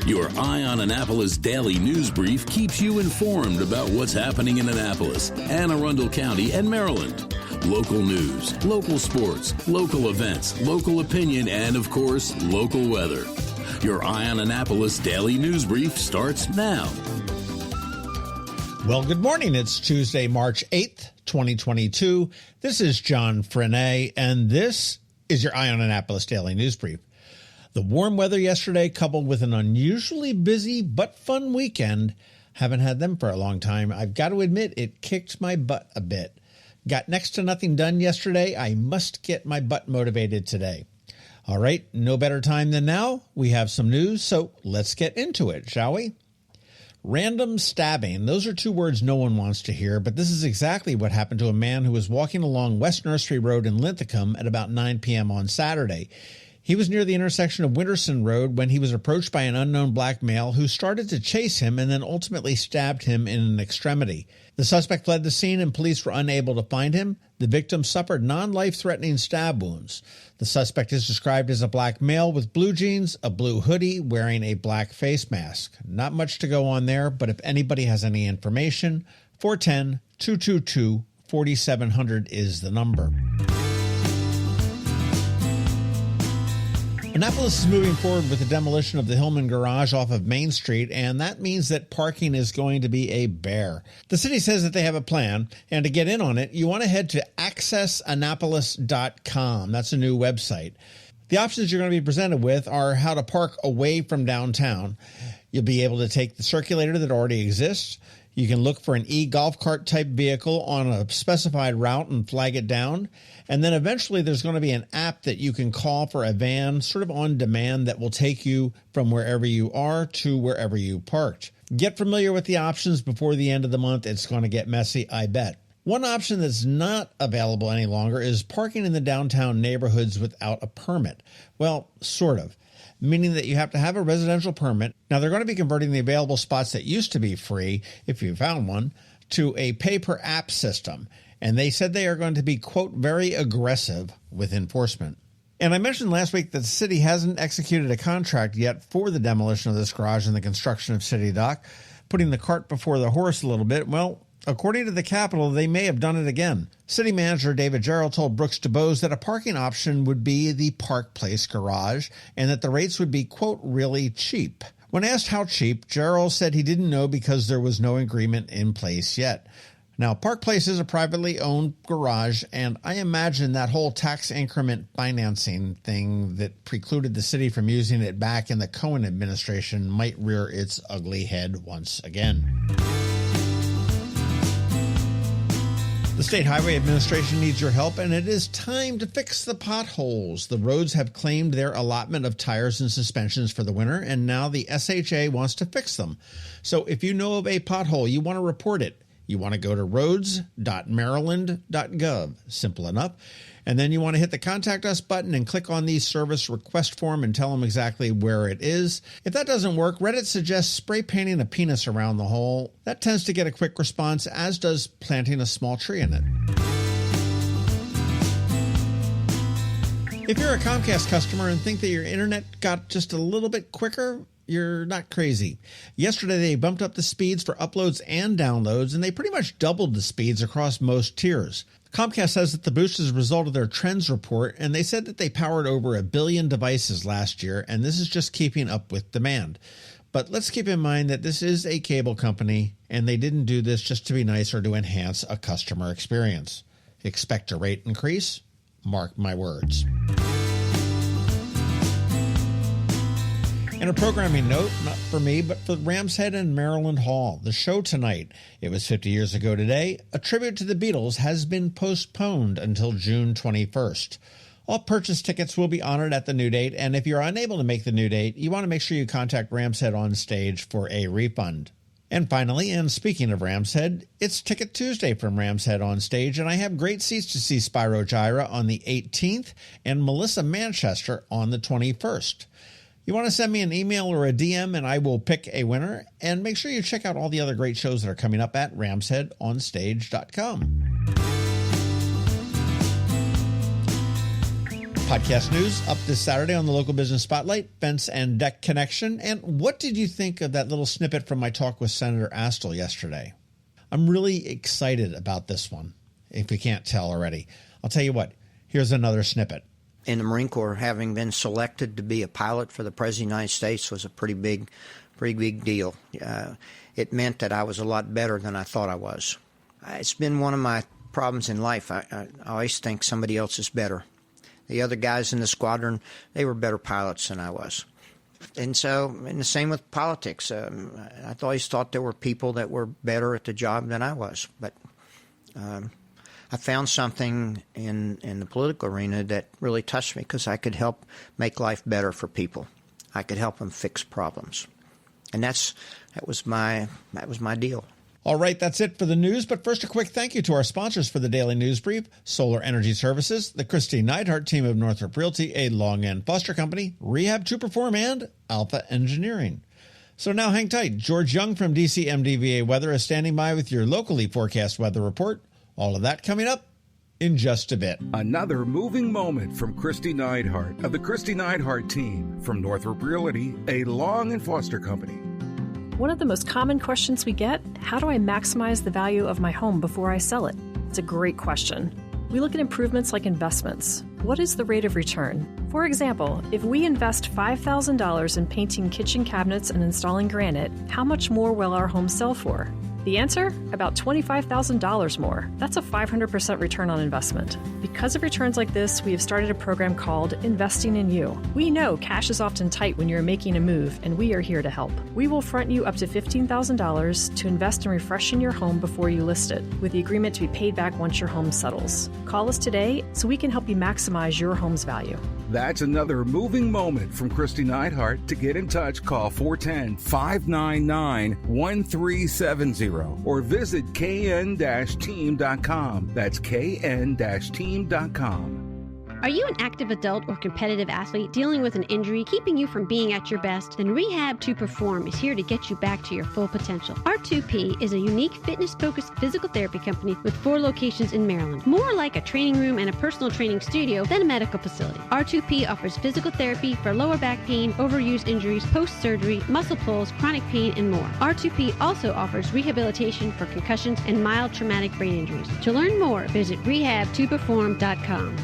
Your Eye on Annapolis daily news brief keeps you informed about what's happening in Annapolis, Anne Arundel County, and Maryland. Local news, local sports, local events, local opinion, and, of course, local weather. Your Eye on Annapolis daily news brief starts now. Well, good morning. It's Tuesday, March 8th, 2022. This is John Frenaye, and this is your Eye on Annapolis daily news brief. The warm weather yesterday, coupled with an unusually busy but fun weekend, haven't had them for a long time. I've got to admit, it kicked my butt a bit. Got next to nothing done yesterday. I must get my butt motivated today. All right, no better time than now. We have some news, so let's get into it, shall we? Random stabbing. Those are two words no one wants to hear, but this is exactly what happened to a man who was walking along West Nursery Road in Linthicum at about 9 p.m. on Saturday. He was near the intersection of Winterson Road when he was approached by an unknown black male who started to chase him and then ultimately stabbed him in an extremity. The suspect fled the scene and police were unable to find him. The victim suffered non-life-threatening stab wounds. The suspect is described as a black male with blue jeans, a blue hoodie, wearing a black face mask. Not much to go on there, but if anybody has any information, 410-222-4700 is the number. Annapolis is moving forward with the demolition of the Hillman Garage off of Main Street, and that means that parking is going to be a bear. The city says that they have a plan, and to get in on it, you want to head to accessannapolis.com. That's a new website. The options you're going to be presented with are how to park away from downtown. You'll be able to take the circulator that already exists. You can look for an e-golf cart type vehicle on a specified route and flag it down. And then eventually there's going to be an app that you can call for a van sort of on demand that will take you from wherever you are to wherever you parked. Get familiar with the options before the end of the month. It's going to get messy, I bet. One option that's not available any longer is parking in the downtown neighborhoods without a permit. Well, sort of. Meaning that you have to have a residential permit. Now, they're going to be converting the available spots that used to be free, if you found one, to a pay-per-app system. And they said they are going to be, quote, very aggressive with enforcement. And I mentioned last week that the city hasn't executed a contract yet for the demolition of this garage and the construction of City Dock, putting the cart before the horse a little bit. Well, according to the Capitol, they may have done it again. City Manager David Gyra told Brooks DuBose that a parking option would be the Park Place garage and that the rates would be, quote, really cheap. When asked how cheap, Gyra said he didn't know because there was no agreement in place yet. Now, Park Place is a privately owned garage, and I imagine that whole tax increment financing thing that precluded the city from using it back in the Cohen administration might rear its ugly head once again. The State Highway Administration needs your help, and it is time to fix the potholes. The roads have claimed their allotment of tires and suspensions for the winter, and now the SHA wants to fix them. So if you know of a pothole, you want to report it. You want to go to roads.maryland.gov. Simple enough. And then you want to hit the Contact Us button and click on the service request form and tell them exactly where it is. If that doesn't work, Reddit suggests spray painting a penis around the hole. That tends to get a quick response, as does planting a small tree in it. If you're a Comcast customer and think that your internet got just a little bit quicker, you're not crazy. Yesterday, they bumped up the speeds for uploads and downloads, and they pretty much doubled the speeds across most tiers. Comcast says that the boost is a result of their trends report, and they said that they powered over 1 billion devices last year, and this is just keeping up with demand. But let's keep in mind that this is a cable company, and they didn't do this just to be nice or to enhance a customer experience. Expect a rate increase? Mark my words. And a programming note, not for me, but for Ram's Head and Maryland Hall. The show tonight, it was 50 years ago today, a tribute to the Beatles, has been postponed until June 21st. All purchase tickets will be honored at the new date, and if you're unable to make the new date, you want to make sure you contact Ram's Head on stage for a refund. And finally, and speaking of Ram's Head, it's Ticket Tuesday from Ram's Head on stage, and I have great seats to see Spyro Gyra on the 18th and Melissa Manchester on the 21st. You want to send me an email or a DM and I will pick a winner. And make sure you check out all the other great shows that are coming up at ramsheadonstage.com. Podcast news up this Saturday on the Local Business Spotlight, Fence and Deck Connection. And what did you think of that little snippet from my talk with Senator Astle yesterday? I'm really excited about this one, if you can't tell already. I'll tell you what, here's another snippet. In the Marine Corps, having been selected to be a pilot for the President of the United States was a pretty big deal. It meant that I was a lot better than I thought I was. It's been one of my problems in life. I always think somebody else is better. The other guys in the squadron, they were better pilots than I was. And the same with politics. I always thought there were people that were better at the job than I was. But I found something in the political arena that really touched me because I could help make life better for people. I could help them fix problems. And that was my deal. All right, that's it for the news. But first, a quick thank you to our sponsors for the Daily News Brief: Solar Energy Services, the Kristi Neidhardt Team of Northrop Realty, a Long End Foster Company, Rehab to Perform, and Alpha Engineering. So now hang tight. George Young from DCMDVA Weather is standing by with your locally forecast weather report. All of that coming up in just a bit. Another moving moment from Kristi Neidhardt of the Kristi Neidhardt Team from Northrop Realty, a Long and Foster Company. One of the most common questions we get, how do I maximize the value of my home before I sell it? It's a great question. We look at improvements like investments. What is the rate of return? For example, if we invest $5,000 in painting kitchen cabinets and installing granite, how much more will our home sell for? The answer? About $25,000 more. That's a 500% return on investment. Because of returns like this, we have started a program called Investing in You. We know cash is often tight when you're making a move, and we are here to help. We will front you up to $15,000 to invest in refreshing your home before you list it, with the agreement to be paid back once your home settles. Call us today so we can help you maximize your home's value. That's another moving moment from Kristi Neidhardt. To get in touch, call 410-599-1370 or visit kn-team.com. That's kn-team.com. Are you an active adult or competitive athlete dealing with an injury keeping you from being at your best? Then Rehab to Perform is here to get you back to your full potential. R2P is a unique fitness-focused physical therapy company with 4 locations in Maryland. More like a training room and a personal training studio than a medical facility. R2P offers physical therapy for lower back pain, overuse injuries, post-surgery, muscle pulls, chronic pain, and more. R2P also offers rehabilitation for concussions and mild traumatic brain injuries. To learn more, visit rehabtoperform.com.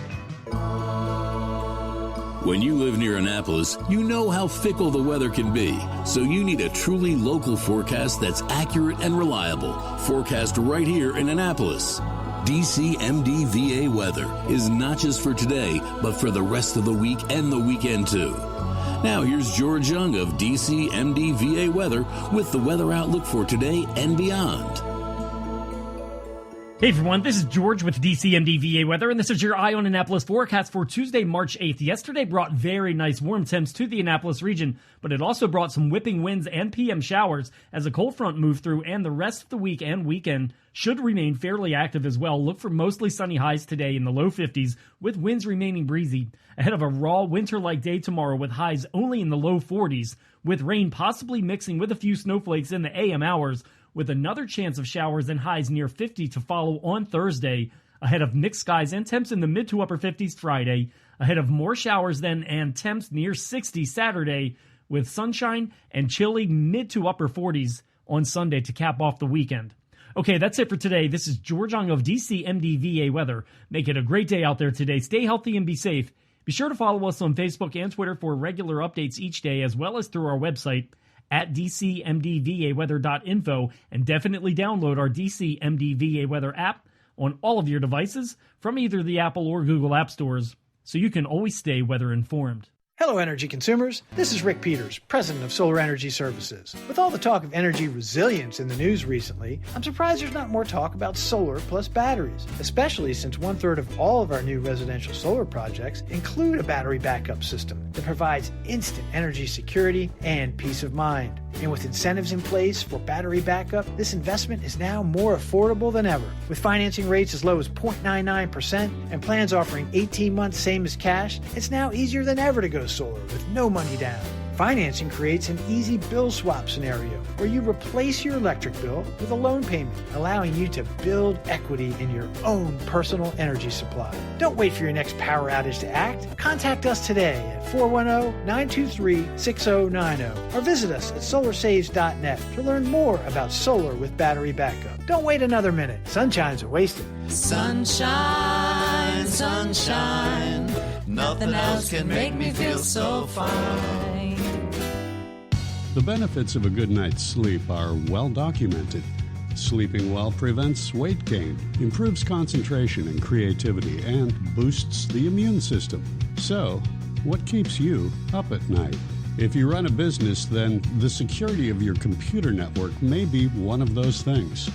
When you live near Annapolis, you know how fickle the weather can be. So you need a truly local forecast that's accurate and reliable. Forecast right here in Annapolis. DCMDVA Weather is not just for today, but for the rest of the week and the weekend too. Now here's George Young of DCMDVA Weather with the weather outlook for today and beyond. Hey everyone, this is George with DCMDVA Weather, and this is your Eye on Annapolis forecast for Tuesday, March 8th. Yesterday brought very nice warm temps to the Annapolis region, but it also brought some whipping winds and PM showers as a cold front moved through, and the rest of the week and weekend should remain fairly active as well. Look for mostly sunny highs today in the low 50s, with winds remaining breezy, ahead of a raw winter-like day tomorrow with highs only in the low 40s, with rain possibly mixing with a few snowflakes in the AM hours, with another chance of showers and highs near 50 to follow on Thursday, ahead of mixed skies and temps in the mid to upper 50s Friday, ahead of more showers then and temps near 60 Saturday, with sunshine and chilly mid to upper 40s on Sunday to cap off the weekend. Okay, that's it for today. This is George Young of DCMDVA Weather. Make it a great day out there today. Stay healthy and be safe. Be sure to follow us on Facebook and Twitter for regular updates each day, as well as through our website at dcmdvaweather.info, and definitely download our DCMDVA Weather app on all of your devices from either the Apple or Google App Stores, so you can always stay weather informed. Hello, energy consumers. This is Rick Peters, president of Solar Energy Services. With all the talk of energy resilience in the news recently, I'm surprised there's not more talk about solar plus batteries, especially since 1/3 of all of our new residential solar projects include a battery backup system that provides instant energy security and peace of mind. And with incentives in place for battery backup, this investment is now more affordable than ever. With financing rates as low as 0.99% and plans offering 18 months same as cash, it's now easier than ever to go solar with no money down. Financing creates an easy bill swap scenario where you replace your electric bill with a loan payment, allowing you to build equity in your own personal energy supply. Don't wait for your next power outage to act. Contact us today at 410-923-6090 or visit us at solarsaves.net to learn more about solar with battery backup. Don't wait another minute. Sunshine's a wasted. Sunshine, sunshine, nothing else can make me feel so fine. The benefits of a good night's sleep are well documented. Sleeping well prevents weight gain, improves concentration and creativity, and boosts the immune system. So, what keeps you up at night? If you run a business, then the security of your computer network may be one of those things.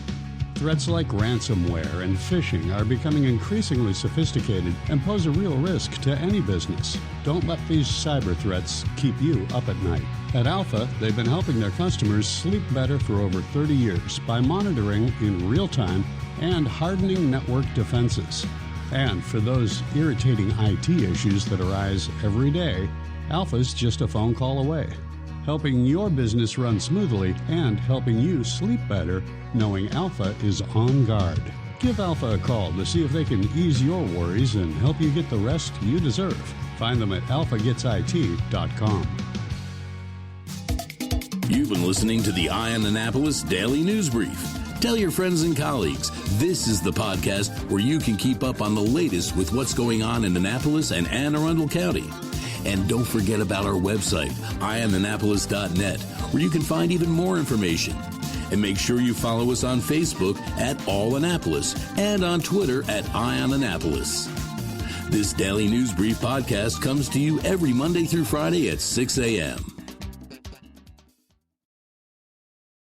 Threats like ransomware and phishing are becoming increasingly sophisticated and pose a real risk to any business. Don't let these cyber threats keep you up at night. At Alpha, they've been helping their customers sleep better for over 30 years by monitoring in real time and hardening network defenses. And for those irritating IT issues that arise every day, Alpha's just a phone call away, helping your business run smoothly and helping you sleep better, knowing Alpha is on guard. Give Alpha a call to see if they can ease your worries and help you get the rest you deserve. Find them at alphagetsit.com. You've been listening to the Eye on Annapolis Daily News Brief. Tell your friends and colleagues, this is the podcast where you can keep up on the latest with what's going on in Annapolis and Anne Arundel County. And don't forget about our website, eyeonannapolis.net, where you can find even more information. And make sure you follow us on Facebook at All Annapolis and on Twitter at Eye on Annapolis. This Daily News Brief podcast comes to you every Monday through Friday at 6 a.m.